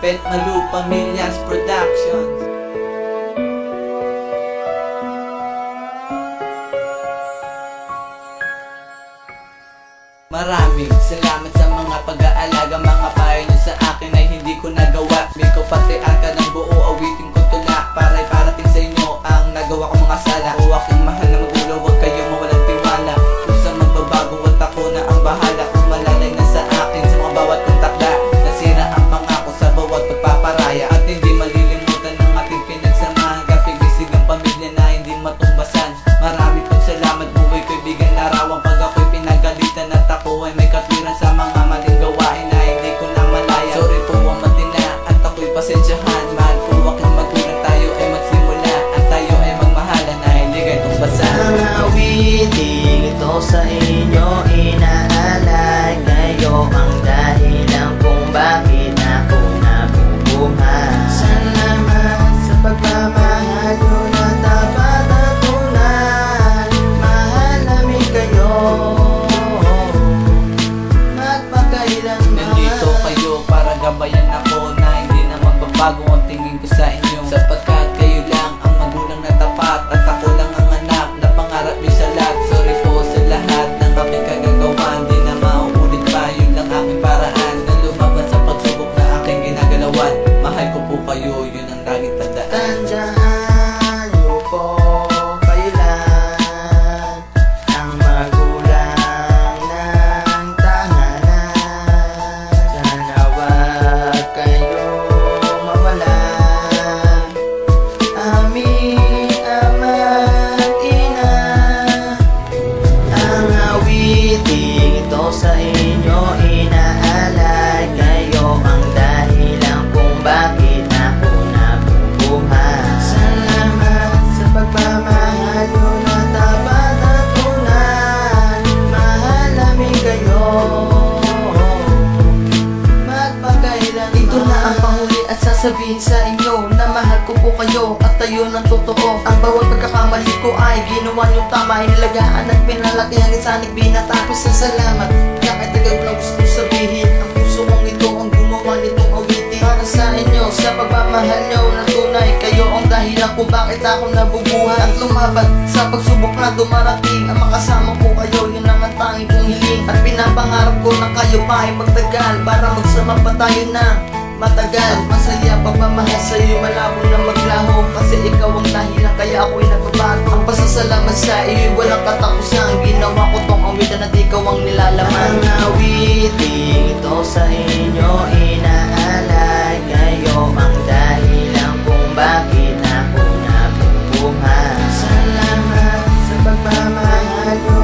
Bet Malu Pamilyas Productions. Maraming salamat sa mga pag-aalaga, mga payo nyo sa akin ay hindi ko nagawa. May ko pati ka ng buo, awitin ko tula para parating sa inyo ang nagawa ko mga sala. O aking mahal na magulang, huwag kayo mawalang tiwala. Kung sa magbabago at ako na ang bahala. Kung malalay na sa akin sa mga bawat kong takda, nasira ang pangako sa bawat pagpaparaya. At hindi malilimutan ng ating pinagsamahan, kapigisig ang pamilya na hindi matumbasan. Marami pong salamat, buhay ko'y bigyan larawan. Pag ako'y pinagalitan at ako ay may katwiran sa mga maling gawain na hindi ko na malaya. Sorry po ang matina at ako'y pasensyahan. Mahal po aking magulang, tayo ay magsimula at tayo ay magmahalan na hindi kayo tumbasan. Ang awiting ito sa inyo inaalay, kayo ang dahilan kung bakit ako nabubuhay. Salamat sa pagmamahal nyo na dapat natunan. Mahal namin kayo magpakailanman. Nandito kayo para gabayan ako na hindi na magbabago ang tingin ko sa inyo. Sapagkat kayo lang ang magulang na tapat at ako lang ang anak na pangarap nyo sa lahat. Sorry po sa lahat ng aking kagagawan, di na mauulit pa, yun lang aking paraan na lumaban sa pagsubok na aking ginagalawan. Mahal ko po kayo, yun ang laging tandaan. Tandaan nyo po, kayo lang ang magulang ng tahanan. Sana wag kayo mawala. Aming ama't ina, ang awiting ito sa inyo inaalay, kayo ang dahilan kung bakit ako nabubuhay. Salamat sa pagmamahal nyo na dapat natunan. Mahal namin kayo magpakailanman. Ito na ang panghuli at sasabihin sa inyo na mahal ko po kayo at tayo ng totoo. Ang bawat pagkakamali ko ay ginawa nyo tama, inilagaan at pinalaki hanggang sa nagbinata. Sa salamat, kahit tagal ko lang gusto sabihin, ang puso kong ito ang gumawa nitong awitin para sa inyo. Sa pagmamahal nyo na tunay, kayo ang dahilan kung bakit ako nabubuhay at lumaban sa pagsubok na dumarating. Ang makasama ko kayo, yun ang tanging kong hiling. At pinapangarap ko na kayo pa ay magtagal para magsama pa tayo na matagal. At masaya pagmamahal sa'yo, malabo na maglaho, kasi ikaw ang dahilan kaya ako'y nagbabago. Ang pasasalamat sa iyo, walang katapusan. Ginawa ko tong awitan at ikaw ang nilalaman. Ang awiting ito sa inyo inaalay, kayo ang dahilan kung bakit ako nabubuhay. Salamat sa pagmamahal nyo